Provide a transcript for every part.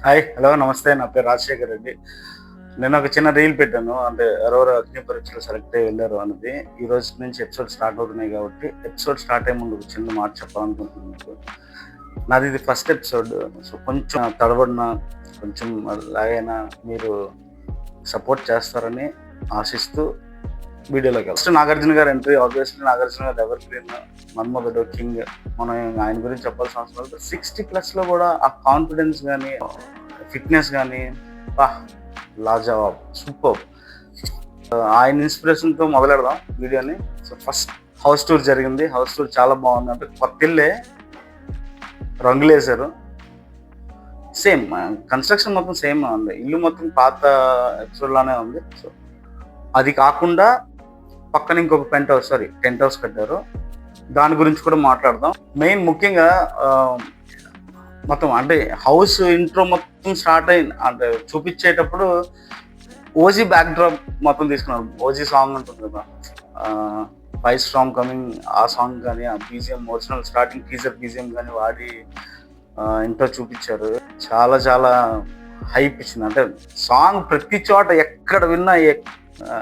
Hi hello నమస్తే. నా పేరు రాజశేఖర్ రెడ్డి. నేను ఒక చిన్న రీల్ పెట్టాను. అంటే ఎవరెవరు అగ్ని పరీక్షలో సెలెక్ట్ అయ్యి వెళ్ళారు అన్నది. ఈ రోజు నుంచి ఎపిసోడ్ స్టార్ట్ అవుతున్నాయి కాబట్టి ఎపిసోడ్ స్టార్ట్ అయ్యే ముందు ఒక చిన్న మాట చెప్పాలనుకుంటున్నాను మీకు. నాది ఇది ఫస్ట్ ఎపిసోడ్. సో కొంచెం తడబడిన కొంచెం లాగైనా మీరు సపోర్ట్ చేస్తారని ఆశిస్తూ వీడియోలోకి ఫస్ట్ నాగార్జున గారు ఎంట్రీ. ఆబ్వియస్లీ నాగార్జున గారు ఎవర్ గ్రీన్, మన్మధుడు, కింగ్. మనం ఆయన గురించి చెప్పాల్సిన అవసరం లేదు. 60+ కూడా ఆ కాన్ఫిడెన్స్ కానీ ఫిట్నెస్ కానీ లాజవాబ్, సూపర్. ఆయన ఇన్స్పిరేషన్తో మొదలెడదాం వీడియోని. సో ఫస్ట్ హౌస్ టూర్ జరిగింది. హౌస్ టూర్ చాలా బాగుంది. అంటే కొత్త ఇల్లే రంగులు వేశారు. సేమ్ కన్స్ట్రక్షన్ మొత్తం సేమ్ ఉంది. ఇల్లు మొత్తం పాత ఎపిసోడ్ లానే ఉంది. సో అది కాకుండా పక్కన ఇంకొక టెంట్ హౌస్ కట్టారు. దాని గురించి కూడా మాట్లాడదాం. మెయిన్ ముఖ్యంగా మొత్తం అంటే హౌస్ ఇంట్రో మొత్తం స్టార్ట్ అయింది అంటే చూపించేటప్పుడు ఓజీ బ్యాక్ డ్రాప్ మొత్తం తీసుకున్నారు. ఓజీ సాంగ్ ఉంటుంది కదా, ఫైవ్ స్ట్రాంగ్ కమింగ్, ఆ సాంగ్ కానీ ఆ BGM original starting teaser BGM కానీ వాడి ఇంట్రో చూపించారు. చాలా చాలా హైప్ ఇచ్చింది. అంటే సాంగ్ ప్రతి చోట ఎక్కడ విన్నా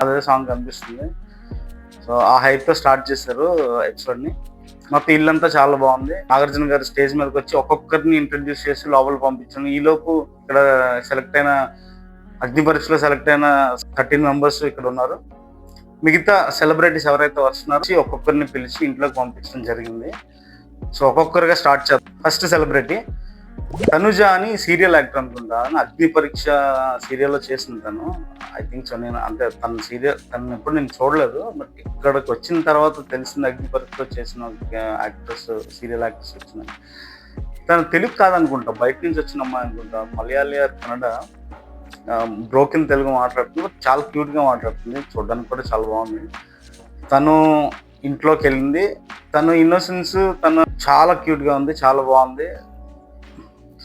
అదే సాంగ్ కనిపిస్తుంది. సో ఆ హైప్తో స్టార్ట్ చేశారు ఎపిసోడ్ని. మొత్తం ఇల్లంతా చాలా బాగుంది. నాగార్జున గారు స్టేజ్ మీదకి వచ్చి ఒక్కొక్కరిని ఇంట్రడ్యూస్ చేసి లోపల పంపించాను. ఈలోపు ఇక్కడ సెలెక్ట్ అయిన అగ్ని పరీక్షలో సెలెక్ట్ అయిన 13 మెంబర్స్ ఇక్కడ ఉన్నారు. మిగతా సెలబ్రిటీస్ ఎవరైతే వస్తున్నారో ఒక్కొక్కరిని పిలిచి ఇంట్లోకి పంపించడం జరిగింది. సో ఒక్కొక్కరిగా స్టార్ట్ చేద్దాం. ఫస్ట్ సెలబ్రిటీ తనుజ అని సీరియల్ యాక్టర్ అనుకుంటా. అగ్ని పరీక్ష సీరియల్లో చేసింది తను. I think so. నేను అంటే తను ఎప్పుడు నేను చూడలేదు. బట్ ఇక్కడికి వచ్చిన తర్వాత తెలిసింది అగ్ని పరీక్షలో చేసిన యాక్టర్స్, సీరియల్ యాక్టర్స్ వచ్చినాయి. తను తెలుగు కాదనుకుంటా, బయట నుంచి వచ్చిన అమ్మాయి అనుకుంటా. మలయాళీ ఆర్ కన్నడ, బ్రోకెన్ తెలుగు మాట్లాడుతుంది. చాలా క్యూట్గా మాట్లాడుతుంది. చూడడానికి కూడా చాలా బాగుంది. తను ఇంట్లోకి వెళ్ళింది. తను ఇన్నోసెన్స్, తను చాలా క్యూట్గా ఉంది, చాలా బాగుంది.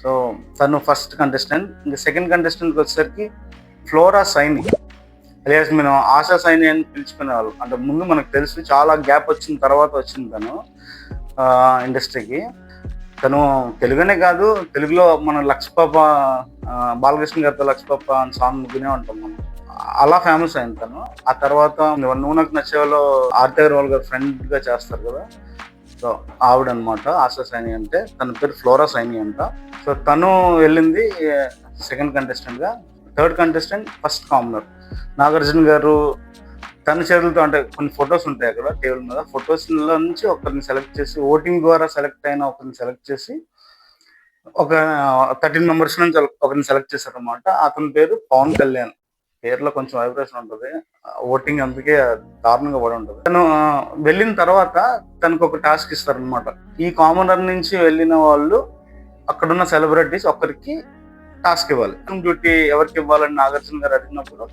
సో తను ఫస్ట్ కంటెస్టెంట్. ఇంకా సెకండ్ కంటెస్టెంట్కి వచ్చేసరికి ఫ్లోరా సైని, అలియాస్ మేము ఆశా సైని అని పిలుచుకునే వాళ్ళు. అంటే ముందు మనకు తెలుసు, చాలా గ్యాప్ వచ్చిన తర్వాత వచ్చింది తను ఇండస్ట్రీకి. తను తెలుగునే కాదు, తెలుగులో మన లక్ష్పాప, బాలకృష్ణ గారితో లక్ష్పాప అని సాంగ్ వినే ఉంటాం మనం. అలా ఫేమస్ అయింది తను. ఆ తర్వాత నువ్వు నాకు నచ్చేవాళ్ళు ఆర్తి అగర్వాల్ గారు ఫ్రెండ్గా చేస్తారు కదా, సో ఆవిడ అనమాట ఆశా సైని. అంటే తన పేరు ఫ్లోరా సైని అంట. సో తను వెళ్ళింది సెకండ్ కంటెస్టెంట్గా. Third contestant first commoner Nagarjuna garu. తన చేతులతో అంటే కొన్ని ఫొటోస్ ఉంటాయి అక్కడ టేబుల్ మీద. ఫొటోస్లో నుంచి ఒకరిని సెలెక్ట్ చేసి, ఓటింగ్ ద్వారా సెలెక్ట్ అయిన ఒకరిని సెలెక్ట్ చేసి, ఒక 13 మెంబర్స్ నుంచి ఒకరిని సెలెక్ట్ చేశారనమాట. అతని పేరు పవన్ కళ్యాణ్. పేరులో కొంచెం వైబ్రేషన్ ఉంటుంది. ఓటింగ్ అందుకే దారుణంగా పడి ఉంటుంది. తను వెళ్ళిన తర్వాత తనకు ఒక టాస్క్ ఇస్తారనమాట. ఈ కామనర్ నుంచి వెళ్ళిన వాళ్ళు అక్కడున్న సెలబ్రిటీస్ ఒక్కరికి టాస్క్ ఇవ్వాలి. డ్యూటీ ఎవరికి ఇవ్వాలని నాగార్జున గారు అడిగినప్పుడు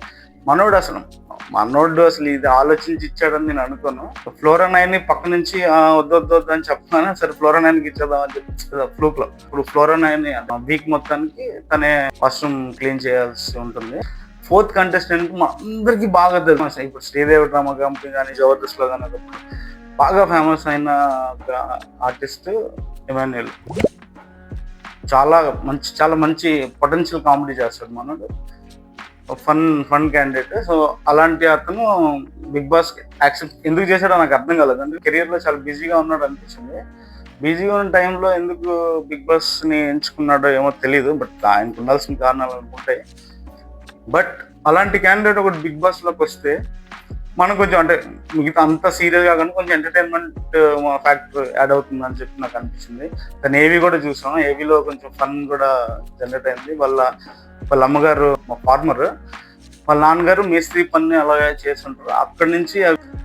మనోడు అసలు ఇది ఆలోచించి ఇచ్చాడని నేను అనుకోను. ఫ్లోరా నైన్ పక్క నుంచి వద్దు అని చెప్తున్నాను. సరే ఫ్లోరా నైన్కి ఇచ్చేద్దాం అని చెప్పి ఫ్లూక్ లో ఇప్పుడు ఫ్లోరా నైన్ వీక్ మొత్తానికి తనే వాష్రూమ్ క్లీన్ చేయాల్సి ఉంటుంది. ఫోర్త్ కంటెస్టెంట్ మా అందరికి బాగా తెలుసు. ఇప్పుడు శ్రీదేవి డ్రామా కంపెనీ కానీ జబర్దస్త్ లో కానీ బాగా ఫేమస్ అయిన ఆర్టిస్ట్ ఎమాన్యుయల్. చాలా మంచి పొటెన్షియల్ కామెడీ చేస్తాడు మనోడు. Fun candidate. సో అలాంటి అతను బిగ్ బాస్ యాక్సెప్ట్ ఎందుకు చేశాడో నాకు అర్థం కాలేదు. అంటే కెరియర్ లో చాలా బిజీగా ఉన్నాడు అనిపించింది. బిజీగా ఉన్న టైంలో ఎందుకు బిగ్ బాస్ ని ఎంచుకున్నాడో ఏమో తెలియదు. బట్ ఆయనకు ఉండాల్సిన కారణాలు అనుకుంటాయి. బట్ అలాంటి క్యాండిడేట్ ఒకటి బిగ్ బాస్ లోకి వస్తే మనం కొంచెం అంటే మిగతా అంత సీరియస్ గా కానీ కొంచెం ఎంటర్టైన్మెంట్ ఫ్యాక్టర్ యాడ్ అవుతుంది అని చెప్పి నాకు అనిపించింది. కానీ ఏవి కూడా చూసాం. ఏవిలో కొంచెం ఫన్ కూడా జనరేట్ అయింది. వాళ్ళ అమ్మగారు ఫార్మర్, వాళ్ళ నాన్నగారు మేస్త్రి పని అలాగే చేస్తుంటారు. అక్కడి నుంచి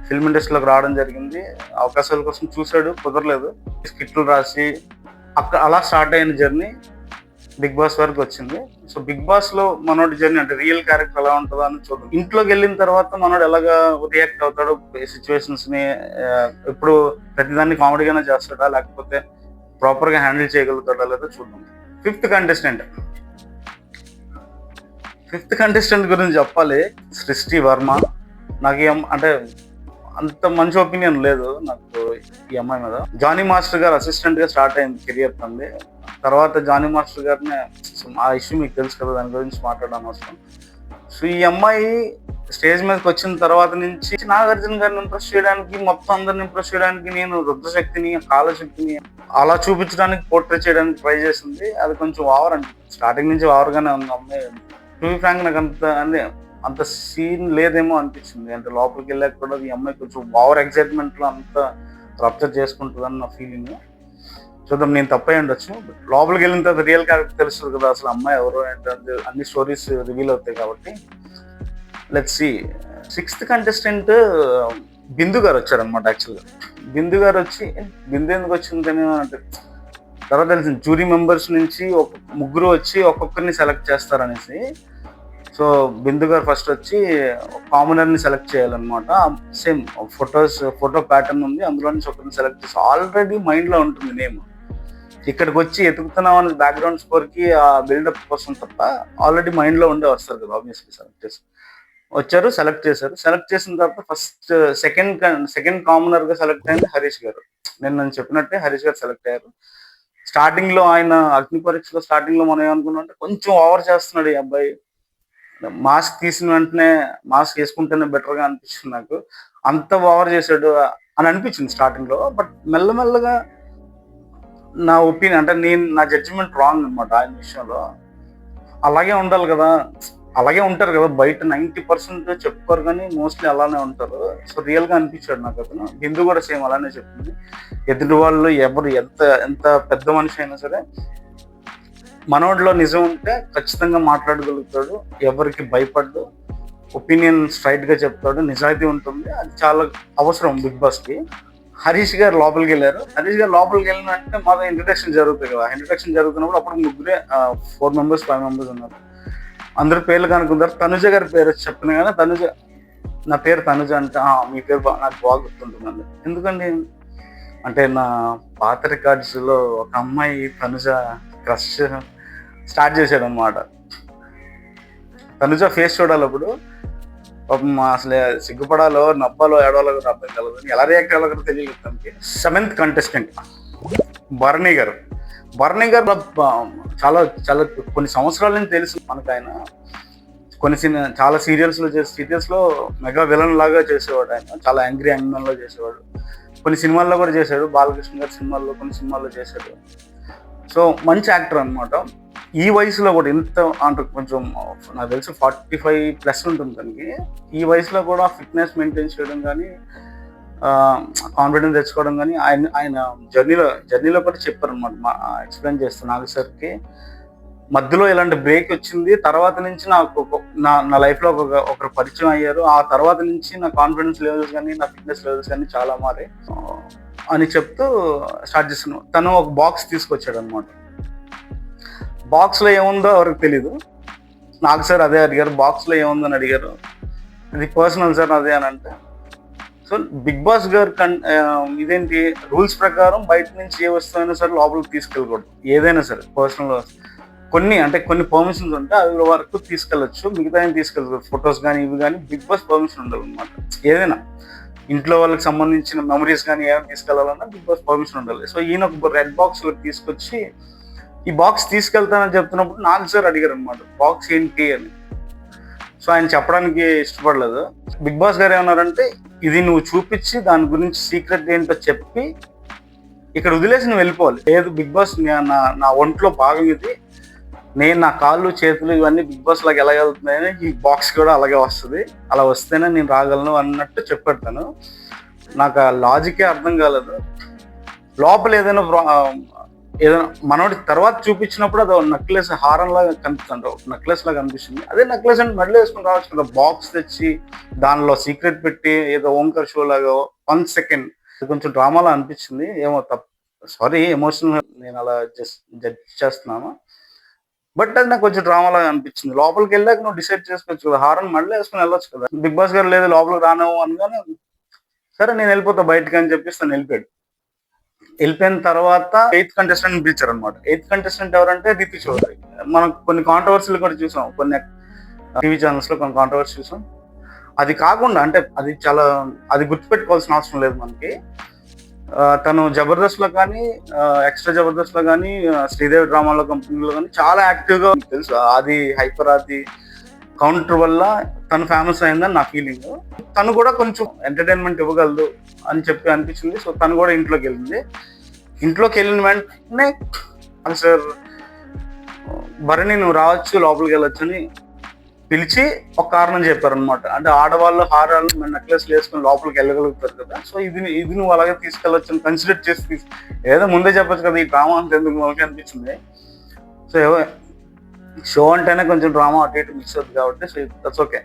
ఫిల్మ్ ఇండస్ట్రీలోకి రావడం జరిగింది. అవకాశాల కోసం చూశాడు, కుదరలేదు. స్కిట్లు రాసి అలా స్టార్ట్ అయిన జర్నీ బిగ్ బాస్ వరకు వచ్చింది. సో బిగ్ బాస్ లో మనోడి జర్నీ అంటే రియల్ క్యారెక్టర్ ఎలా ఉంటుందో అని చూద్దాం. ఇంట్లోకి వెళ్ళిన తర్వాత మనోడు ఎలాగా రియాక్ట్ అవుతాడు, సిచ్యువేషన్స్ ని ఇప్పుడు ప్రతిదాన్ని కామెడీగానే చేస్తాడా లేకపోతే ప్రాపర్ గా హ్యాండిల్ చేయగలుగుతాడా లేదో చూద్దాం. ఫిఫ్త్ కంటెస్టెంట్ గురించి చెప్పాలి. సృష్టి వర్మ. నాకు అంటే అంత మంచి ఒపీనియన్ లేదు నాకు ఈ అమ్మాయి మీద. జానీ మాస్టర్ గారు అసిస్టెంట్ గా స్టార్ట్ అయింది కెరియర్ తంది. తర్వాత జానీ మాస్టర్ గారిని, ఆ ఇష్యూ మీకు తెలుసు కదా, దాని గురించి మాట్లాడడం అవసరం. సో ఈ అమ్మాయి స్టేజ్ మీదకి వచ్చిన తర్వాత నుంచి నాగార్జున గారిని ఇంప్రెస్ చేయడానికి, మొత్తం అందరిని ఇంప్రెస్ చేయడానికి, నేను రుద్రశక్తిని, కాలశక్తిని అలా చూపించడానికి, పోర్ట్రే చేయడానికి ట్రై చేసింది. అది కొంచెం ఓవర్ అనిపించింది. స్టార్టింగ్ నుంచి ఓవర్గానే ఉంది అమ్మాయి. టు బి ఫ్రాంక్ నాకు అంత సీన్ లేదేమో అనిపించింది. అంటే లోపలికి వెళ్ళాక కూడా ఈ అమ్మాయి కొంచెం ఓవర్ ఎక్సైట్మెంట్ లో అంత రప్చర్ చేసుకుంటుందని నా ఫీలింగ్. చూద్దాం, నేను తప్పై ఉండొచ్చు. లోపలికి వెళ్ళిన తర్వాత రియల్ క్యారెక్టర్ తెలుస్తుంది కదా, అసలు అమ్మాయి ఎవరు ఏంటంటే అన్ని స్టోరీస్ రివీల్ అవుతాయి. కాబట్టి లెట్స్ సీ. 6th కంటెస్టెంట్ బిందు గారు వచ్చారనమాట. యాక్చువల్గా బిందు గారు వచ్చి, బిందు ఎందుకు వచ్చిందని అంటే తర్వాత తెలిసింది, జ్యూరీ మెంబర్స్ నుంచి ముగ్గురు వచ్చి ఒక్కొక్కరిని సెలెక్ట్ చేస్తారనేసి. సో బిందు గారు ఫస్ట్ వచ్చి కామనర్ని సెలెక్ట్ చేయాలన్నమాట. సేమ్ ఫోటో ప్యాటర్న్ ఉంది, అందులో నుంచి ఒకరిని సెలెక్ట్ చేసి ఆల్రెడీ మైండ్లో ఉంటుంది నేమ్. ఇక్కడికి వచ్చి ఎతుకుతున్నాం అని బ్యాక్గ్రౌండ్ స్కోర్కి ఆ బిల్డప్ కోసం తప్ప ఆల్రెడీ మైండ్లో ఉండే వస్తారు కదా, ఆబ్వియస్లీ సెలెక్ట్ చేసి వచ్చారు, సెలెక్ట్ చేశారు. సెలెక్ట్ చేసిన తర్వాత ఫస్ట్ సెకండ్ కామనర్గా సెలెక్ట్ అయింది హరీష్ గారు. నేను చెప్పినట్టే హరీష్ గారు సెలెక్ట్ అయ్యారు. స్టార్టింగ్ లో ఆయన అగ్ని పరీక్షలో స్టార్టింగ్ లో మనం ఏమనుకున్నాం అంటే కొంచెం ఓవర్ చేస్తున్నాడు ఈ అబ్బాయి, మాస్క్ తీసిన వెంటనే మాస్క్ వేసుకుంటేనే బెటర్ గా అనిపించింది నాకు. అంత ఓవర్ చేశాడు అని అనిపించింది స్టార్టింగ్ లో. బట్ మెల్లమెల్లగా నా ఒపీనియన్ అంటే నా జడ్జిమెంట్ రాంగ్ అనమాట ఆయన విషయంలో. అలాగే ఉండాలి కదా, అలాగే ఉంటారు కదా బయట 90% చెప్పుకోరు కానీ మోస్ట్లీ అలానే ఉంటారు. సో రియల్ గా అనిపించాడు నాకు అతను. బిందు కూడా సేమ్ అలానే చెప్పింది. ఎదుటి వాళ్ళు ఎవరు ఎంత పెద్ద మనిషి అయినా సరే మనోడిలో నిజం ఉంటే ఖచ్చితంగా మాట్లాడగలుగుతాడు, ఎవరికి భయపడ్డు, ఒపీనియన్ స్ట్రైట్ గా చెప్తాడు, నిజాయితీ ఉంటుంది. అది చాలా అవసరం బిగ్ బాస్ కి. హరీష్ గారు లోపలికి వెళ్ళారు. హరీష్ గారు లోపలికి వెళ్ళినంటే మాకు ఇంట్రడక్షన్ జరుగుతుంది కదా. ఇంట్రడక్షన్ జరుగుతున్నప్పుడు అప్పుడు ముగ్గురే 4 members 5 members ఉన్నారు. అందరు పేర్లు కనుక్కుంటారు. తనుజ గారి పేరు వచ్చి చెప్పిన కానీ తనుజ, నా పేరు తనుజ అంటే మీ పేరు నాకు బాగా గుర్తుంటుందండి. ఎందుకండి అంటే నా పాత రికార్డ్స్ లో ఒక అమ్మాయి తనుజ క్రష్ స్టార్ట్ చేశాడు అనమాట. తనుజ ఫేస్ చూడాలి అప్పుడు అసలు సిగ్గుపడాలో నవ్వాలో ఏడవాలో కూడా అర్థం కలదు, ఎలా రియాక్ట్ అవ్వాలో కూడా తెలియదు తనకి. 7th contestant Bharani garu. భరణి గారు చాలా చాలా కొన్ని సంవత్సరాల నుంచి తెలుసు మనకు. ఆయన చాలా సీరియల్స్ లో మెగా విలన్ లాగా చేసేవాడు. ఆయన చాలా యాంగ్రీ యాంగ్మన్ లో చేసేవాడు. కొన్ని సినిమాల్లో కూడా చేశాడు, బాలకృష్ణ గారి సినిమాల్లో కొన్ని సినిమాల్లో చేశాడు. సో మంచి యాక్టర్ అనమాట. ఈ వయసులో కూడా ఇంత అంటే కొంచెం నాకు తెలిసి 45+ ఉంటుంది తనకి. ఈ వయసులో కూడా ఫిట్నెస్ మెయింటైన్ చేయడం కానీ, కాన్ఫిడెన్స్ తెచ్చుకోవడం కానీ ఆయన జర్నీలో కూడా చెప్పారు అనమాట. ఎక్స్ప్లెయిన్ చేస్తాను నాగ సార్కి. మధ్యలో ఇలాంటి బ్రేక్ వచ్చింది, తర్వాత నుంచి నాకు నా లైఫ్లో ఒకరు పరిచయం అయ్యారు. ఆ తర్వాత నుంచి నా కాన్ఫిడెన్స్ లెవెల్స్ కానీ, నా ఫిట్నెస్ లెవెల్స్ కానీ చాలా మారాయి అని చెప్తూ స్టార్ట్ చేస్తున్నాను. తను ఒక బాక్స్ తీసుకొచ్చాడు అనమాట. బాక్స్లో ఏముందో ఎవరికి తెలీదు. నాకు సార్ అదే అడిగారు, బాక్స్లో ఏముందని అడిగారు. ఇది పర్సనల్ సార్ అదే అని అంటే. సో బిగ్ బాస్ గారు ఇదేంటి రూల్స్ ప్రకారం బయట నుంచి ఏ వస్తువు అయినా సరే లోపలికి తీసుకెళ్ళకూడదు. ఏదైనా సరే పర్సనల్ కొన్ని పర్మిషన్స్ ఉంటే అవి వరకు తీసుకెళ్ళచ్చు, మిగతా తీసుకెళ్ళకూడదు. ఫొటోస్ కానీ ఇవి కానీ బిగ్ బాస్ పర్మిషన్ ఉండాలి అనమాట. ఏదైనా ఇంట్లో వాళ్ళకి సంబంధించిన మెమరీస్ కానీ ఏమైనా తీసుకెళ్లాలన్నా బిగ్ బాస్ పర్మిషన్ ఉండాలి. సో ఈయన ఒక రెడ్ బాక్స్ తీసుకొచ్చి ఈ బాక్స్ తీసుకెళ్తానని చెప్తున్నప్పుడు నాకు సార్ అడిగారు అనమాట, బాక్స్ ఏంటి అని. సో ఆయన చెప్పడానికి ఇష్టపడలేదు. బిగ్ బాస్ గారు ఏమన్నారంటే, ఇది నువ్వు చూపించి దాని గురించి సీక్రెట్ ఏంటో చెప్పి ఇక్కడ వదిలేసి నువ్వు వెళ్ళిపోవాలి. లేదు బిగ్ బాస్ నా ఒంట్లో భాగం ఇది, నేను నా కాళ్ళు చేతులు ఇవన్నీ బిగ్ బాస్ లాగా ఎలా వెళ్తున్నాయని ఈ బాక్స్ కూడా అలాగే వస్తుంది, అలా వస్తేనే నేను రాగలను అన్నట్టు చెప్పాను. నాకు ఆ లాజికే అర్థం కాలేదు. లోపల ఏదైనా మనోడి తర్వాత చూపించినప్పుడు అది నెక్లెస్ హారం లాగా కనిపిస్తుంది, నెక్లెస్ లాగా కనిపిస్తుంది. అదే నెక్లెస్ అంటే మెడలో వేసుకుని రావచ్చు కదా. బాక్స్ తెచ్చి దానిలో సీక్రెట్ పెట్టి ఏదో ఓంకర్ షో లాగా 1 సెకండ్ కొంచెం డ్రామాలా అనిపించింది. ఏమో సారీ ఎమోషనల్ నేను అలా జడ్జ్ చేస్తున్నాను. బట్ అది నాకు కొంచెం డ్రామా లాగా అనిపించింది. లోపలికి వెళ్ళాక నువ్వు డిసైడ్ చేసుకోవచ్చు కదా, హారం మళ్ళీ వేసుకుని వెళ్ళొచ్చు కదా. బిగ్ బాస్ గారు లేదు లోపలికి రానేమో అనగానే సరే నేను వెళ్ళిపోతా బయటకు అని చెప్పేసి తను వెళ్ళిపోయిన తర్వాత 8th కంటెస్టెంట్ పిలిచారు అనమాట. 8th కంటెస్టెంట్ ఎవరంటే దీప్తి చౌదరి. మనం కొన్ని కాంట్రవర్సీలు కూడా చూసాం, కొన్ని టీవీ ఛానల్స్ లో కొన్ని కాంట్రవర్సీ చూసాం. అది కాకుండా అంటే అది గుర్తుపెట్టుకోవాల్సిన అవసరం లేదు మనకి. తను జబర్దస్త్ లో కానీ, ఎక్స్ట్రా జబర్దస్త్ లో కానీ, శ్రీదేవి డ్రామాలో కంపెనీలో కానీ చాలా యాక్టివ్ గా తెలుసు. అది హైపర్ అది కౌంటర్ వల్ల తను ఫేమస్ అయిందని నా ఫీలింగ్. తను కూడా కొంచెం ఎంటర్టైన్మెంట్ ఇవ్వగలదు అని చెప్పి అనిపించింది. సో తను కూడా ఇంట్లోకి వెళ్ళింది. ఇంట్లోకి వెళ్ళిన వెంటనే సార్ భరణి నువ్వు రావచ్చు, లోపలికి వెళ్ళొచ్చు అని పిలిచి ఒక కారణం చెప్పారనమాట. అంటే ఆడవాళ్ళు హారాలు నెక్లెస్లు వేసుకుని లోపలికి వెళ్ళగలుగుతారు కదా, సో ఇది నువ్వు అలాగే తీసుకెళ్ళొచ్చు అని కన్సిడర్ చేసి ఏదో ముందే చెప్పచ్చు కదా, ఈ డ్రామా అంత ఎందుకు మనకి అనిపించింది. సో షో అంటేనే కొంచెం డ్రామా అటు ఇటు మిక్స్ అవుతుంది కాబట్టి సో దట్స్ ఓకే.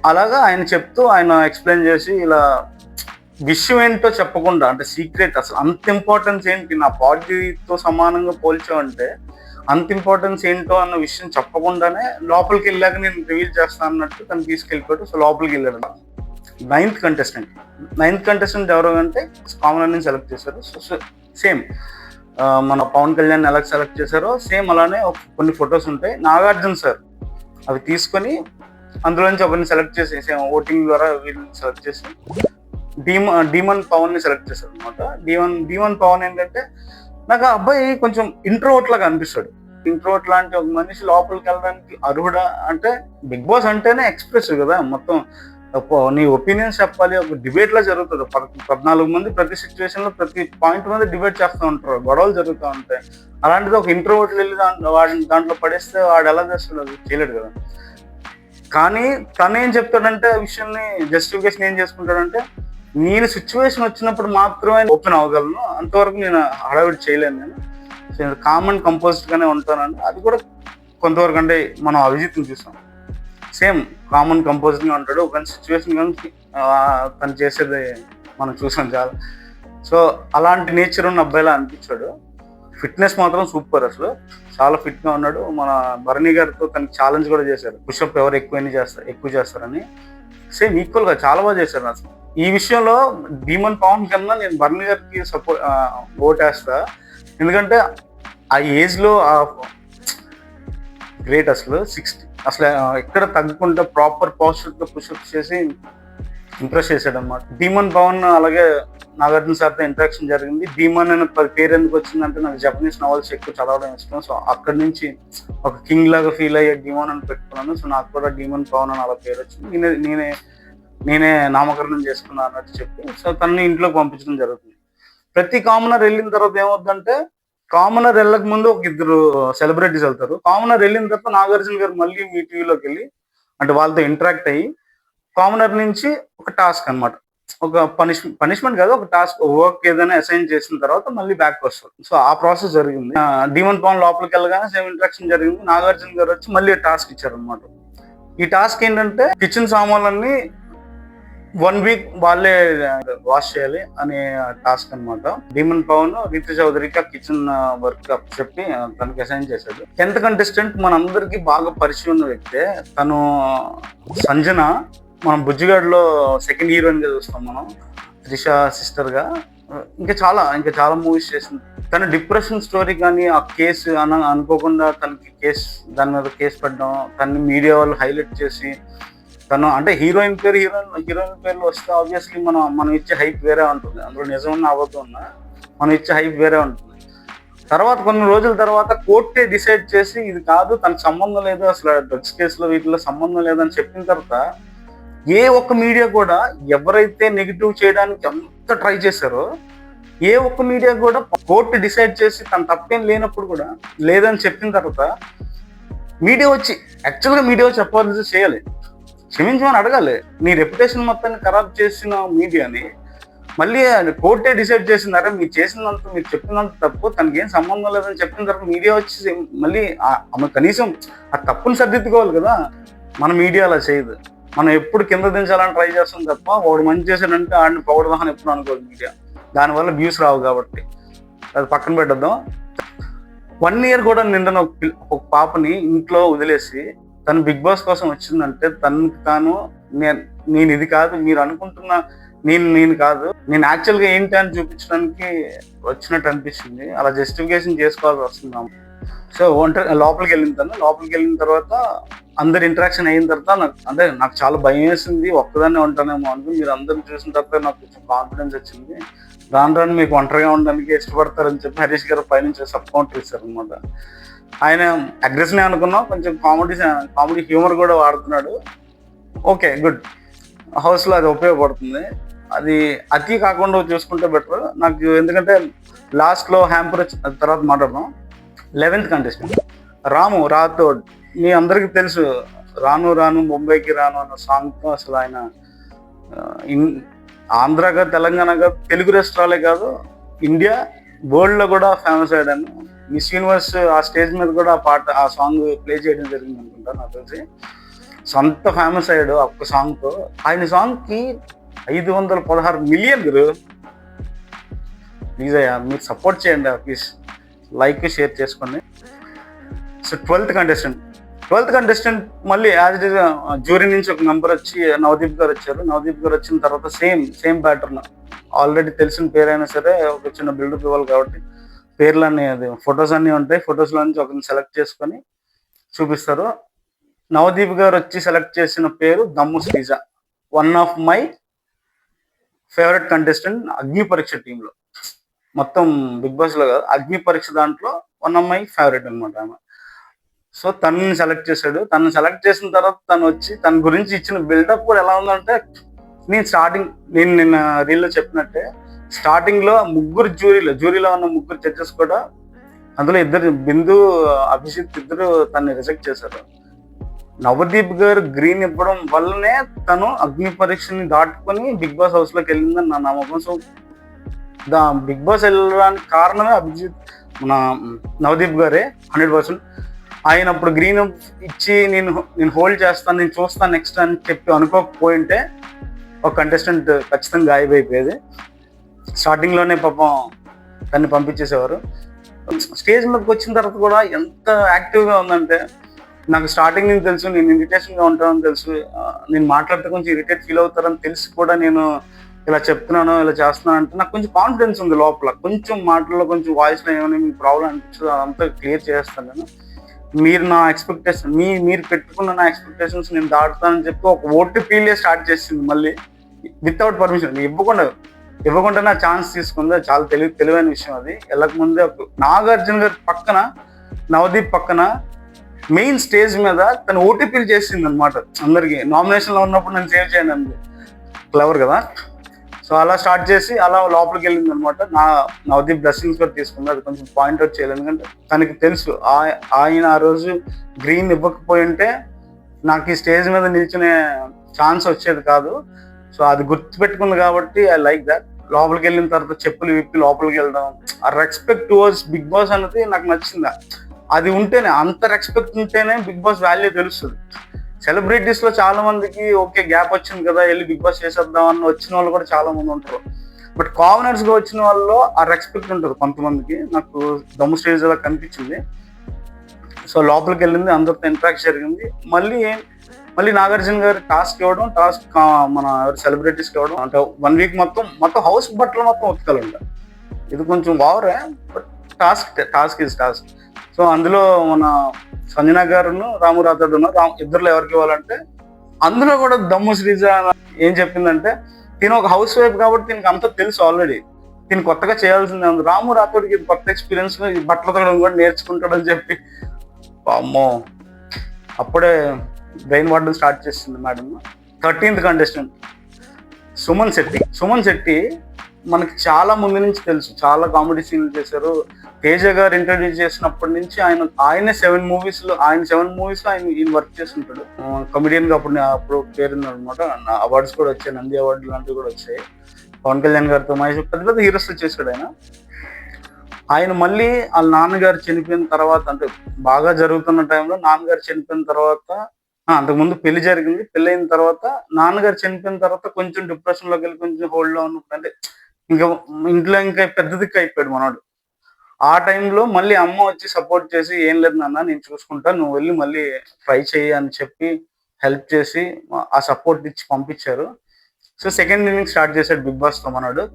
అలాగా ఆయన చెప్తూ ఆయన ఎక్స్ప్లెయిన్ చేసి ఇలా విషయం ఏంటో చెప్పకుండా, అంటే సీక్రెట్ అసలు అంత ఇంపార్టెన్స్ ఏంటి నా బాడీతో సమానంగా పోల్చామంటే అంత ఇంపార్టెన్స్ ఏంటో అన్న విషయం చెప్పకుండానే లోపలికి వెళ్ళాక నేను రివీల్ చేస్తాను అన్నట్టు తను తీసుకెళ్ళిపోయాడు. సో లోపలికి వెళ్ళాడు. నైన్త్ కంటెస్టెంట్ ఎవరు అంటే కామన్ సెలెక్ట్ చేశారు. సో సేమ్ మన పవన్ కళ్యాణ్ ఎలా సెలెక్ట్ చేశారో సేమ్ అలానే కొన్ని ఫొటోస్ ఉంటాయి. నాగార్జున సార్ అవి తీసుకొని అందులోంచి ఒకరిని సెలెక్ట్ చేసి సేమ్ ఓటింగ్ ద్వారా వీళ్ళని సెలెక్ట్ చేసి డీమన్ పవన్ ని సెలెక్ట్ చేశారు అనమాట. డీమన్ పవన్ ఏంటంటే నాకు ఆ అబ్బాయి కొంచెం ఇంట్రోవర్ట్ లాగా అనిపిస్తాడు. ఇంట్రోవర్ట్ లాంటి ఒక మనిషి లోపలికి వెళ్ళడానికి అర్హుడా అంటే, బిగ్ బాస్ అంటేనే ఎక్స్ప్రెసివ్ కదా, మొత్తం నీ ఒపీనియన్స్ చెప్పాలి. ఒక డిబేట్ లా జరుగుతుంది. 14 మంది ప్రతి సిచ్యువేషన్ లో ప్రతి పాయింట్ మీద డిబేట్ చేస్తూ ఉంటారు, గొడవలు జరుగుతూ ఉంటాయి. అలాంటిది ఒక ఇంట్రోవర్ట్ వెళ్ళి దాంట్లో పడేస్తే వాడు ఎలా చేస్తాడు, అది చేయలేడు కదా. కానీ తను ఏం చెప్తాడంటే ఆ విషయాన్ని జస్టిఫికేషన్ ఏం చేసుకుంటాడంటే, నేను సిచ్యువేషన్ వచ్చినప్పుడు మాత్రమే ఓపెన్ అవ్వగలను, అంతవరకు నేను హడావిడి చేయలేను, నేను కామన్ కంపోజ్డ్ గానే ఉంటానని. అది కూడా కొంతవరకు అంటే మనం అభిజిత్ని చూసాం, సేమ్ కామన్ కంపోజ్డ్ గా ఉంటాడు. ఒక సిచ్యువేషన్ కానీ తను చేసేది మనం చూసాం చాలా. సో అలాంటి నేచర్ ఉన్న అబ్బాయిలా అనిపించాడు. ఫిట్నెస్ మాత్రం సూపర్, అసలు చాలా ఫిట్ గా ఉన్నాడు. మన భరణి గారితో తనకి ఛాలెంజ్ కూడా చేశారు, పుషప్ ఎవరు ఎక్కువ చేస్తారని. సేమ్ ఈక్వల్ గా చాలా బాగా చేశారు. అసలు ఈ విషయంలో డీమన్ పవన్ కన్నా నేను భరణి గారికి ఓటేస్తా. ఎందుకంటే ఆ ఏజ్ లో గ్రేట్, అసలు 60 అసలు ఎక్కడ తగ్గకుండా ప్రాపర్ పాస్చర్ తో పుషప్ చేసి ఇంప్రెస్ చేశాడు అనమాట డీమన్ పవన్. అలాగే నాగార్జున సార్తో ఇంటరాక్షన్ జరిగింది. డీమన్ అనే పేరు ఎందుకు వచ్చిందంటే నాకు జపనీస్ నవల్స్ ఎక్కువ చదవడం ఇష్టం. సో అక్కడి నుంచి ఒక కింగ్ లాగా ఫీల్ అయ్యే డీమన్ అని పెట్టుకున్నాను. సో నాకు కూడా డీమన్ పవన్ అని అలా పేరు వచ్చింది. నేనే నామకరణం చేసుకున్నా అన్నట్టు చెప్పి సో తనని ఇంట్లోకి పంపించడం జరుగుతుంది. ప్రతి కామనర్ వెళ్ళిన తర్వాత ఏమవుతుందంటే, కామనర్ వెళ్ళక ముందు ఒక 2 సెలబ్రిటీస్ వెళ్తారు. కామనర్ వెళ్ళిన తర్వాత నాగార్జున గారు మళ్ళీ మీ టీవీలోకి వెళ్ళి అంటే వాళ్ళతో ఇంటరాక్ట్ అయ్యి కామనర్ నుంచి ఒక టాస్క్ అనమాట, ఒక పనిష్మెంట్ కాదు, ఒక టాస్క్ వర్క్ ఏదైనా అసైన్ చేసిన తర్వాత మళ్ళీ బ్యాక్ వస్తారు. సో ఆ ప్రాసెస్ జరిగింది. డీమన్ పవన్ లోపలికి వెళ్ళగానే సేమ్ ఇంటరాక్షన్ జరిగింది. నాగార్జున గారు వచ్చి మళ్ళీ టాస్క్ ఇచ్చారు అనమాట. ఈ టాస్క్ ఏంటంటే కిచెన్ సామాన్లన్నీ 1 వీక్ వాళ్ళే వాష్ చేయాలి అనే టాస్క్ అనమాట. డీమన్ పవన్ రీతు చౌదరికి కిచెన్ వర్క్ చెప్పి తనకి అసైన్ చేశాడు. 10th కంటెస్టెంట్ మనందరికి బాగా పరిచయం ఉన్న వ్యక్తే. తను సంజన, మనం బుజ్జిగాడ్లో సెకండ్ హీరోయిన్ గా చూస్తాం మనం, త్రిష సిస్టర్ గా. ఇంకా చాలా మూవీస్ చేసింది. తన డిప్రెషన్ స్టోరీ కానీ ఆ కేసు అనుకోకుండా తనకి దాని మీద కేసు పడ్డం, తనని మీడియా వాళ్ళు హైలైట్ చేసి తను అంటే హీరోయిన్ పేర్లు వస్తే ఆబ్వియస్లీ మనం ఇచ్చే హైప్ వేరే ఉంటుంది. అందులో నిజం ఉన్న అబద్ధం ఉన్నా మనం ఇచ్చే హైప్ వేరే ఉంటుంది. తర్వాత కొన్ని రోజుల తర్వాత కోర్టే డిసైడ్ చేసి ఇది కాదు, తనకు సంబంధం లేదు, అసలు డ్రగ్స్ కేసులో వీటిలో సంబంధం లేదని చెప్పిన తర్వాత ఏ ఒక్క మీడియా కూడా ఎవరైతే నెగిటివ్ చేయడానికి ఎంత ట్రై చేశారో ఏ ఒక్క మీడియా కూడా కోర్టు డిసైడ్ చేసి తన తప్పేం లేనప్పుడు కూడా లేదని చెప్పిన తర్వాత మీడియా వచ్చి యాక్చువల్గా మీడియా చెప్పాల్సి చేయాలి, క్షమించమని అడగాలి. నీ రెప్యుటేషన్ మొత్తాన్ని ఖరాబ్ చేసిన మీడియాని మళ్ళీ కోర్టే డిసైడ్ చేసినారా మీరు చెప్పినంత తప్పు, తనకి ఏం సంబంధం లేదని చెప్పిన తర్వాత మీడియా వచ్చి మళ్ళీ ఆమె కనీసం ఆ తప్పుని సర్దిద్దుకోవాలి కదా. మన మీడియా అలా చేయదు. మనం ఎప్పుడు కింద దించాలని ట్రై చేస్తాం తప్ప వాడు మంచి చేశాడంటే ఆడిని పొగడదామని ఎప్పుడు అనుకోదు మీడియా. దానివల్ల వ్యూస్ రావు కాబట్టి అది పక్కన పెట్టద్దాం. 1 year కూడా నిండిన ఒక పాపని ఇంట్లో వదిలేసి తను బిగ్ బాస్ కోసం వచ్చిందంటే తనకి తాను నేను ఇది కాదు మీరు అనుకుంటున్న నేను కాదు, నేను యాక్చువల్గా ఏంటి అని చూపించడానికి వచ్చినట్టు అనిపిస్తుంది. అలా జస్టిఫికేషన్ చేసుకోవాల్సి వస్తుంది. సో లోపలికి వెళ్ళిన తర్వాత అందరు ఇంటరాక్షన్ అయిన తర్వాత నాకు చాలా భయం వేసింది, ఒక్కదాన్నే ఉంటానేమో అనుకుని. మీరు అందరిని చూసిన తర్వాత నాకు కొంచెం కాన్ఫిడెన్స్ వచ్చింది. రాను మీకు ఒంటరిగా ఉండడానికి ఇష్టపడతారని చెప్పి హరీష్ గారు పైనుంచి సబ్ కౌంటర్ ఇస్తారు అనమాట. ఆయన అగ్రెసివ్ అనుకున్నాం, కొంచెం కామెడీ హ్యూమర్ కూడా వాడుతున్నాడు. Okay, good. హౌస్లో అది ఉపయోగపడుతుంది. అది అతి కాకుండా చూసుకుంటే బెటర్ నాకు. ఎందుకంటే లాస్ట్లో హ్యాంపర్ వచ్చిన తర్వాత మాట్లాడదాం. 11th కంటెస్టెంట్ రాము రాథోడ్. మీ అందరికీ తెలుసు, రాను రాను ముంబైకి రాను అన్న సాంగ్తో అసలు ఆయన ఆంధ్రాగా తెలంగాణగా తెలుగు రాష్ట్రాలే కాదు ఇండియా వరల్డ్లో కూడా ఫేమస్ అయ్యాను. మిస్ యూనివర్స్ ఆ స్టేజ్ మీద కూడా ఆ సాంగ్ ప్లే చేయడం జరిగింది అనుకుంటా నాకు తెలిసి. సొంత ఫేమస్ అయ్యాడు ఒక్క సాంగ్తో. ఆయన సాంగ్కి 516 మిలియన్. ప్లీజ్ అయ్యా మీరు సపోర్ట్ చేయండి, ప్లీజ్ లైక్ షేర్ చేసుకోండి. సో 12th కంటెస్టెంట్ మళ్ళీ యాజ్ ఇట్ ఈజ్ జ్యూరీ నుంచి ఒక నంబర్ వచ్చి నవదీప్ గారు వచ్చారు. నవదీప్ గారు వచ్చిన తర్వాత సేమ్ ప్యాటర్న్, ఆల్రెడీ తెలిసిన పేరైనా సరే ఒక చిన్న బిల్డప్ ఇవ్వాలి కాబట్టి పేర్లన్నీ అది ఫొటోస్ అన్నీ ఉంటాయి. ఫొటోస్లో నుంచి ఒకరిని సెలెక్ట్ చేసుకొని చూపిస్తారు. నవదీప్ గారు వచ్చి సెలెక్ట్ చేసిన పేరు దమ్ము Sreeja, one of my favourite contestant అగ్ని పరీక్ష టీంలో. మొత్తం బిగ్ బాస్లో కాదు, అగ్ని పరీక్ష దాంట్లో వన్ ఆఫ్ మై ఫేవరెట్ అనమాట ఆమె. సో తనని సెలెక్ట్ చేశాడు. తనని సెలెక్ట్ చేసిన తర్వాత తను వచ్చి తన గురించి ఇచ్చిన బిల్డప్ కూడా ఎలా ఉందంటే, నేను నిన్న రీల్లో చెప్పినట్టే, స్టార్టింగ్లో ముగ్గురు జ్యూరీలో ఉన్న ముగ్గురు జడ్జెస్ కూడా, అందులో ఇద్దరు బిందు అభిజిత్ ఇద్దరు తనని రిజెక్ట్ చేశారు. నవదీప్ గారు గ్రీన్ ఇవ్వడం వల్లనే తను అగ్ని పరీక్షని దాటుకొని బిగ్ బాస్ హౌస్లోకి వెళ్ళిందని నా నమ్మకం. సో బిగ్ బాస్ వెళ్ళడానికి కారణమే మన నవదీప్ గారే 100%. ఆయన అప్పుడు గ్రీన్ ఇచ్చి నేను హోల్డ్ చేస్తాను, నేను చూస్తాను నెక్స్ట్ అని చెప్పి అనుకోకపోయింటే ఒక కంటెస్టెంట్ ఖచ్చితంగా గాయబైపోయేది. స్టార్టింగ్లోనే పాపం తన్ని పంపించేసేవారు. స్టేజ్ మీదకి వచ్చిన తర్వాత కూడా ఎంత యాక్టివ్గా ఉందంటే, నాకు స్టార్టింగ్ నుంచి తెలుసు నేను ఇరిటేషన్గా ఉంటానని తెలుసు, నేను మాట్లాడితే కొంచెం ఇరిటేట్ ఫీల్ అవుతారని తెలిసి కూడా నేను ఇలా చెప్తున్నాను, ఇలా చేస్తున్నాను అంటే నాకు కొంచెం కాన్ఫిడెన్స్ ఉంది లోపల. కొంచెం మాటల్లో కొంచెం వాయిస్లో ఏమైనా మీకు ప్రాబ్లం అనిపించదు, అదంతా క్లియర్ చేస్తాను నేను. మీరు నా ఎక్స్పెక్టేషన్ మీరు పెట్టుకున్న నా ఎక్స్పెక్టేషన్స్ నేను దాటుతానని చెప్పి ఒక ఓటీపీలే స్టార్ట్ చేసింది మళ్ళీ, వితౌట్ పర్మిషన్. ఇవ్వకుండా నా ఛాన్స్ తీసుకుంది. అది చాలా తెలివైన విషయం. అది వెళ్ళకముందే నాగార్జున గారి పక్కన, నవదీప్ పక్కన మెయిన్ స్టేజ్ మీద తను ఓటీపీలు చేసింది అనమాట అందరికి. నామినేషన్లో ఉన్నప్పుడు నన్ను సేవ్ చేయండి అంది. క్లవర్ కదా. సో అలా స్టార్ట్ చేసి అలా లోపలికి వెళ్ళింది అనమాట. నవదీప్ బ్లెస్సింగ్స్ కూడా తీసుకుంది. అది కొంచెం పాయింట్అవుట్ చేయాలి, ఎందుకంటే తనకి తెలుసు ఆయన ఆ రోజు గ్రీన్ ఇవ్వకపోయి ఉంటే నాకు ఈ స్టేజ్ మీద నిల్చునే ఛాన్స్ వచ్చేది కాదు. సో అది గుర్తుపెట్టుకుంది కాబట్టి ఐ లైక్ దట్. లోపలికి వెళ్ళిన తర్వాత చెప్పులు విప్పి లోపలికి వెళ్ళడం, ఆ రెస్పెక్ట్ టువర్డ్స్ బిగ్ బాస్ అనేది నాకు నచ్చిందా. అది ఉంటేనే, అంత రెస్పెక్ట్ ఉంటేనే బిగ్ బాస్ వాల్యూ తెలుస్తుంది. సెలబ్రిటీస్ లో చాలా మందికి ఓకే గ్యాప్ వచ్చింది కదా వెళ్ళి బిగ్ బాస్ చేసేద్దాం అని వచ్చిన వాళ్ళు కూడా చాలా మంది ఉంటారు. బట్ కామనర్స్ గా వచ్చిన వాళ్ళలో ఆ రెస్పెక్ట్ ఉంటుంది కొంతమందికి. నాకు దమ్ము స్టేజ్ అలా కనిపించింది. సో లోపలికి వెళ్ళింది, అందరితో ఇంటరాక్ట్ జరిగింది. మళ్ళీ నాగార్జున గారు టాస్క్ మన సెలబ్రిటీస్కి ఇవ్వడం అంటే 1 వీక్ మొత్తం హౌస్ బట్టలు మొత్తం ఉతకాలంట. ఇది కొంచెం ఓవరే, but task is task. So అందులో మన సంజన గారును రాము రాథోడ్ ఇద్దరులో ఎవరికి ఇవ్వాలంటే, అందులో కూడా దమ్ము శ్రీజ ఏం చెప్పిందంటే, తిను ఒక హౌస్ వైఫ్ కాబట్టి దీనికి అంతా తెలుసు ఆల్రెడీ, దీన్ని కొత్తగా చేయాల్సిందే ఉంది. రాము రాథోడ్కి ఇది కొత్త ఎక్స్పీరియన్స్, బట్టలు ఉతకడం కూడా నేర్చుకుంటాడని చెప్పి అమ్మో అప్పుడే బ్రెయిన్ వాడడం స్టార్ట్ చేస్తుంది madam. 13th contestant Suman Shetty మనకి చాలా ముందు నుంచి తెలుసు, చాలా కామెడీ సీన్లు చేశారు. తేజ గారు ఇంట్రడ్యూస్ చేసినప్పటి నుంచి ఆయన 7 మూవీస్ లో ఆయన వర్క్ చేస్తుంటాడు కమెడియన్ గా. అప్పుడు పేరుంది అనమాట. అవార్డ్స్ కూడా వచ్చాయి, నంది అవార్డు లాంటివి కూడా వచ్చాయి. పవన్ కళ్యాణ్ గారితో మహేష్ పెద్ద పెద్ద హీరోస్ చేశాడు ఆయన. మళ్ళీ వాళ్ళ నాన్నగారు చనిపోయిన తర్వాత, అంటే బాగా జరుగుతున్న టైంలో నాన్నగారు చనిపోయిన తర్వాత, అంతకుముందు పెళ్లి జరిగింది, పెళ్లి అయిన తర్వాత నాన్నగారు చనిపోయిన తర్వాత కొంచెం డిప్రెషన్ లోకి వెళ్ళి కొంచెం హోల్డ్ లో ఉన్నప్పుడు, అంటే ఇంట్లో ఇంకా పెద్ద దిక్కు అయిపోయాడు మనోడు. ఆ టైంలో మళ్ళీ అమ్మ వచ్చి సపోర్ట్ చేసి, ఏం లేదు నాన్న నేను చూసుకుంటా, నువ్వు వెళ్ళి మళ్ళీ ట్రై చేయి అని చెప్పి హెల్ప్ చేసి ఆ సపోర్ట్ ఇచ్చి పంపించారు. సో సెకండ్ ఇన్నింగ్ స్టార్ట్ చేశాడు బిగ్ బాస్ తో మనోడు.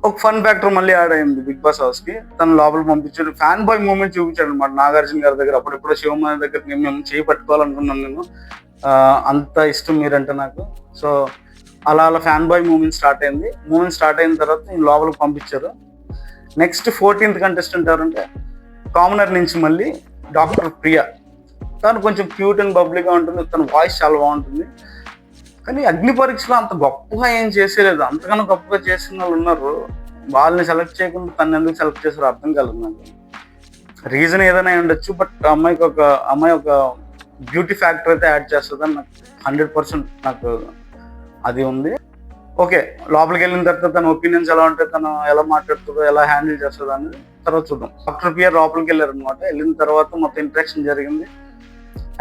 ఒక ఫన్ ఫ్యాక్టర్ మళ్ళీ యాడ్ అయింది బిగ్ బాస్ హౌస్ కి. తను లోపల పంపించాడు, ఫ్యాన్ బాయ్ మూమెంట్ చూపించాడు అనమాట నాగార్జున గారి దగ్గర. అప్పుడెప్పుడో శివమాయ దగ్గర మేము చేయి పట్టుకోవాలనుకున్నాను నేను, అంత ఇష్టం మీరంటే నాకు. సో అలా ఫ్యాన్ బాయ్ మూమెంట్ స్టార్ట్ అయింది. మూమెంట్ స్టార్ట్ అయిన తర్వాత నేను లోపలికి పంపించారు. నెక్స్ట్ 14th కంటెస్టెంట్ ఎవరంటే కామనర్ నుంచి మళ్ళీ డాక్టర్ ప్రియా. తను కొంచెం క్యూట్ అండ్ బబ్లీగా ఉంటుంది, తన వాయిస్ చాలా బాగుంటుంది. కానీ అగ్ని పరీక్షలో అంత గొప్పగా ఏం చేసేలేదు. అంతకన్నా గొప్పగా చేసిన వాళ్ళు ఉన్నారు, వాళ్ళని సెలెక్ట్ చేయకుండా తను ఎందుకు సెలెక్ట్ చేస్తారో అర్థం కాలేదు నాకు. రీజన్ ఏదైనా ఉండొచ్చు, బట్ అమ్మాయి ఒక బ్యూటీ ఫ్యాక్టర్ అయితే యాడ్ చేస్తుందని నాకు 100% నాకు అది ఉంది. ఓకే, లోపలికి వెళ్ళిన తర్వాత తన ఒపీనియన్స్ ఎలా ఉంటాయి, తను ఎలా మాట్లాడుతుందో, ఎలా హ్యాండిల్ చేస్తుందో అనేది తర్వాత చూద్దాం. డాక్టర్ పిఆర్ లోపలికి వెళ్ళారనమాట. వెళ్ళిన తర్వాత మొత్తం ఇంట్రాక్షన్ జరిగింది,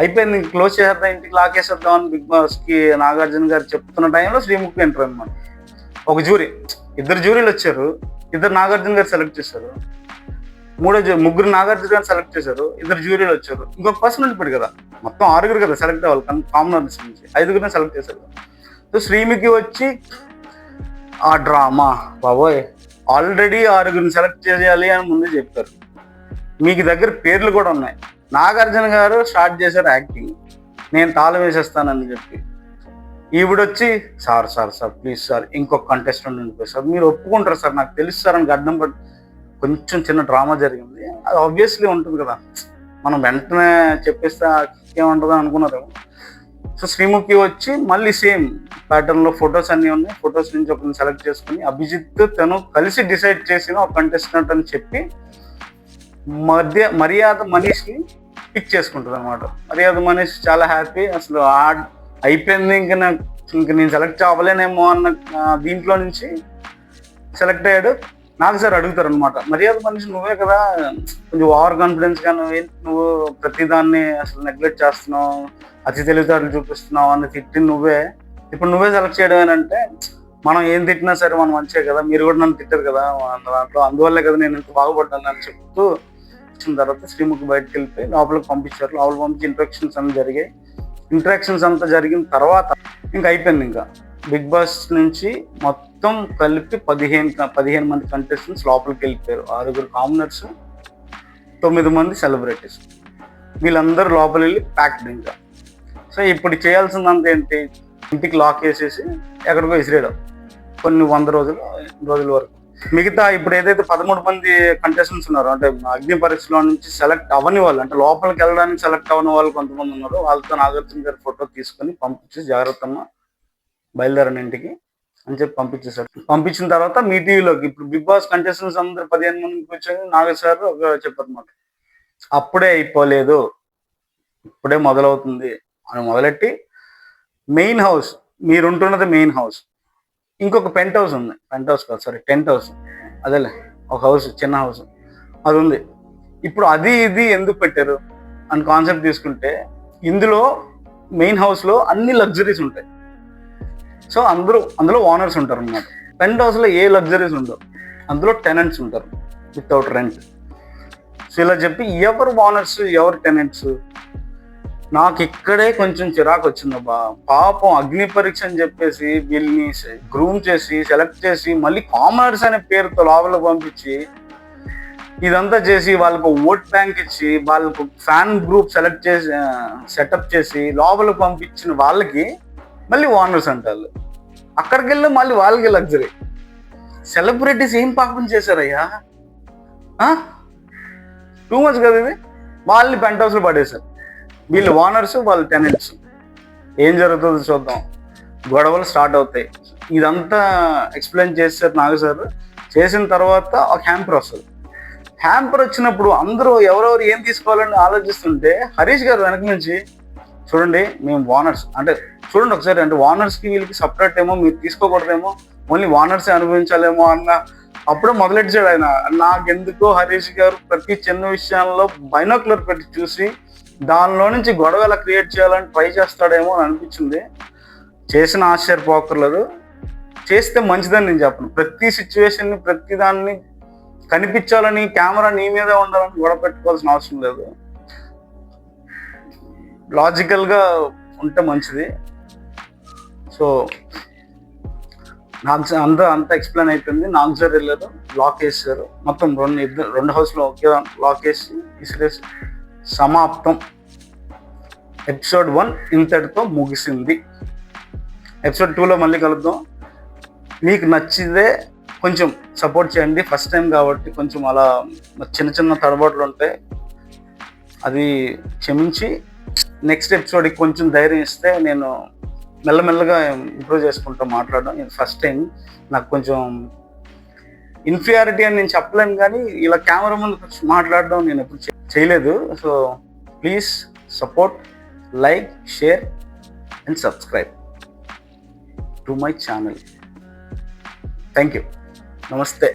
అయిపోయింది. క్లోజ్ చేసేద్దాం, ఇంటికి లాకేసేద్దాం అని బిగ్ బాస్ కి నాగార్జున గారు చెప్తున్న టైంలో శ్రీముఖి ఎంటర్ అనమాట. ఒక జ్యూరీ, 2 జ్యూరీలు వచ్చారు. 2 నాగార్జున గారు సెలెక్ట్ చేశారు, ముగ్గురు నాగార్జున గారు సెలెక్ట్ చేశారు, 2 జ్యూరీలు వచ్చారు. ఇంకొక పర్సన్ ఉండిపోయాడు కదా, మొత్తం 6 కదా సెలెక్ట్ అవ్వాలి. కామనర్స్ నుంచి 5 సెలెక్ట్ చేశారు. సో శ్రీముఖి వచ్చి ఆ డ్రామా, బాబోయ్ ఆల్రెడీ 6 సెలెక్ట్ చేయాలి అని ముందే చెప్పారు, మీకు దగ్గర పేర్లు కూడా ఉన్నాయి. నాగార్జున గారు స్టార్ట్ చేశారు యాక్టింగ్, నేను తాళం వేసేస్తానని చెప్పి. ఈవిడొచ్చి సార్ ప్లీజ్ సార్ ఇంకొక కంటెస్టెంట్ ఉండిపోయి సార్, మీరు ఒప్పుకుంటారు సార్, నాకు తెలుసు సార్ అని గడ్డం పట్టి కొంచెం చిన్న డ్రామా జరిగింది. అది ఆబ్వియస్లీ ఉంటుంది కదా, మనం వెంటనే చెప్పేస్తే ఏముంటుందని అనుకున్నారేమో. సో శ్రీముఖి వచ్చి మళ్ళీ సేమ్ ప్యాటర్న్లో ఫొటోస్ అన్నీ ఉన్నాయి, ఫొటోస్ నుంచి ఒకరిని సెలెక్ట్ చేసుకుని అభిజిత్ తను కలిసి డిసైడ్ చేసిన ఒక కంటెస్టెంట్ అని చెప్పి మర్యాద మనీష్ని పిక్ చేసుకుంటుంది అనమాట. మర్యాద మనీష్ చాలా హ్యాపీ, అసలు అయిపోయింది, ఇంక నేను సెలెక్ట్ అవ్వలేనేమో అన్న దీంట్లో నుంచి సెలెక్ట్ అయ్యాడు. నాకు సార్ అడుగుతారు అనమాట, మర్యాద మనిషి నువ్వే కదా, కొంచెం ఓవర్ కాన్ఫిడెన్స్గా నువ్వు ప్రతిదాన్ని అసలు నెగ్లెక్ట్ చేస్తున్నావు, అతి తెలివితేటలు చూపిస్తున్నావు అని తిట్టింది నువ్వే, ఇప్పుడు నువ్వే సెలెక్ట్ చేయడం ఏంటంటే, మనం ఏం తిట్టినా సరే మనం మంచిగా కదా, మీరు కూడా నన్ను తిట్టారు కదా దాంట్లో, అందువల్లే కదా నేను ఇంత బాగుపడ్డాను అని చెప్తూ వచ్చిన తర్వాత శ్రీముఖి బయటకు వెళ్ళిపోయి లోపలికి పంపించారు. లోపలికి పంపించి ఇంట్రాక్షన్స్ అన్నీ జరిగాయి. ఇంట్రాక్షన్స్ అంతా జరిగిన తర్వాత ఇంకా అయిపోయింది. ఇంకా బిగ్ బాస్ నుంచి మొత్తం కలిపి 15 మంది కంటెస్టెంట్స్ లోపలికి వెళ్ళిపోయారు. 6 కామనర్స్, 9 మంది సెలబ్రిటీస్, వీళ్ళందరూ లోపల వెళ్ళి ప్యాక్డ్. ఇంకా సో ఇప్పుడు చేయాల్సిందంతా ఏంటి, ఇంటికి లాక్ వేసేసి ఎక్కడికో విసిరేయడం కొన్ని 100 రోజుల వరకు. మిగతా ఇప్పుడు ఏదైతే 13 మంది కంటెస్టెంట్స్ ఉన్నారో, అంటే అగ్ని పరీక్షలో నుంచి సెలెక్ట్ అవ్వని వాళ్ళు, అంటే లోపలికి వెళ్ళడానికి సెలెక్ట్ అవ్వని వాళ్ళు కొంతమంది ఉన్నారు, వాళ్ళతో నాగార్జున గారి ఫోటో తీసుకొని పంపించి జాగ్రత్తమ్మ బయలుదేరని ఇంటికి అని చెప్పి పంపించేశారు. పంపించిన తర్వాత మీ టీవీలోకి ఇప్పుడు బిగ్ బాస్ కంటెస్టెంట్స్ అందరూ 15 మందికి వచ్చాక నాగ సార్ చెప్పారు అనమాట, అప్పుడే అయిపోలేదు, ఇప్పుడే మొదలవుతుంది అని మొదలెట్టి మెయిన్ హౌస్, మీరుంటున్నది మెయిన్ హౌస్, ఇంకొక టెంట్ హౌస్, అదేలే ఒక హౌస్, చిన్న హౌస్ అది ఉంది. ఇప్పుడు అది ఇది ఎందుకు పెట్టారు అని కాన్సెప్ట్ తీసుకుంటే, ఇందులో మెయిన్ హౌస్లో అన్ని లగ్జరీస్ ఉంటాయి. సో అందులో ఓనర్స్ ఉంటారు అన్నమాట. పెంట్ హౌస్లో ఏ లగ్జరీస్ ఉండవు, అందులో టెనెంట్స్ ఉంటారు వితౌట్ రెంట్. సో ఇలా చెప్పి ఎవరు ఓనర్స్ ఎవరు టెనెంట్స్, నాకు ఇక్కడే కొంచెం చిరాకు వచ్చిందబ్బా. పాపం అగ్ని పరీక్ష అని చెప్పేసి వీళ్ళని గ్రూమ్ చేసి సెలెక్ట్ చేసి మళ్ళీ కామనర్స్ అనే పేరుతో లోపలికి పంపించి ఇదంతా చేసి వాళ్ళకు ఓట్ బ్యాంక్ ఇచ్చి వాళ్ళకు ఫ్యాన్ గ్రూప్ సెటప్ చేసి లోపలికి పంపించిన వాళ్ళకి మళ్ళీ ఓనర్స్ అంటారు. అక్కడికి వెళ్ళి మళ్ళీ వాళ్ళకి లగ్జరీ. సెలబ్రిటీస్ ఏం పాపం చేశారయ్యా, టూ మచ్ కదా ఇది. వాళ్ళని పెంట్ హౌస్లో పడేశారు, వీళ్ళు ఓనర్స్ వాళ్ళు టెనెంట్స్. ఏం జరుగుతుందో చూద్దాం, గొడవలు స్టార్ట్ అవుతాయి. ఇదంతా ఎక్స్ప్లెయిన్ చేశారు నాగ సార్. చేసిన తర్వాత ఒక హ్యాంపర్ వస్తుంది. హ్యాంపర్ వచ్చినప్పుడు అందరూ ఎవరెవరు ఏం తీసుకోవాలని ఆలోచిస్తుంటే హరీష్ గారు వెనక నుంచి చూడండి మేము ఓనర్స్ అంటే చూడండి ఒకసారి, అంటే ఓనర్స్కి వీళ్ళకి సపరేట్ ఏమో, మీరు తీసుకోకూడదేమో, ఓన్లీ ఓనర్సే అనుభవించాలేమో అన్న అప్పుడే మొదలెట్టాడు ఆయన. నాకెందుకో హరీష్ గారు ప్రతి చిన్న విషయాల్లో బైనాక్యులర్ పెట్టి చూసి దానిలో నుంచి గొడవ ఎలా క్రియేట్ చేయాలని ట్రై చేస్తాడేమో అని అనిపించింది. చేసిన ఆశ్చర్యపోకర్లేదు, చేస్తే మంచిదని నేను చెప్పను. ప్రతి సిచ్యువేషన్ని ప్రతి దాన్ని కనిపించాలని, కెమెరా నీ మీద ఉండాలని గొడవ పెట్టుకోవాల్సిన అవసరం లేదు. లాజికల్గా ఉంటే మంచిది. సో నాకు అంతా ఎక్స్ప్లెయిన్ అయిపోయింది. నాగ్ సార్ వెళ్ళారు, లాక్ వేసారు. మొత్తం రెండు హౌస్లో ఒకే లాక్ వేసి ఇసిరేసి సమాప్తం. ఎపిసోడ్ 1 ఇంతటితో ముగిసింది. ఎపిసోడ్ 2లో మళ్ళీ కలుద్దాం. మీకు నచ్చితే కొంచెం సపోర్ట్ చేయండి. ఫస్ట్ టైం కాబట్టి కొంచెం అలా చిన్న తడబాట్లు ఉంటాయి, అది క్షమించి నెక్స్ట్ ఎపిసోడ్కి కొంచెం ధైర్యం ఇస్తే నేను మెల్లమెల్లగా ఇంప్రూవ్ చేసుకుంటూ మాట్లాడడం. ఇది ఫస్ట్ టైం నాకు కొంచెం ఇన్ఫీరియారిటీ అని నేను చెప్పలేను, కానీ ఇలా కెమెరా ముందు మాట్లాడడం నేను ఎప్పుడు చేయలేదు. So please support, like, share and subscribe to my channel. Thank you. నమస్తే.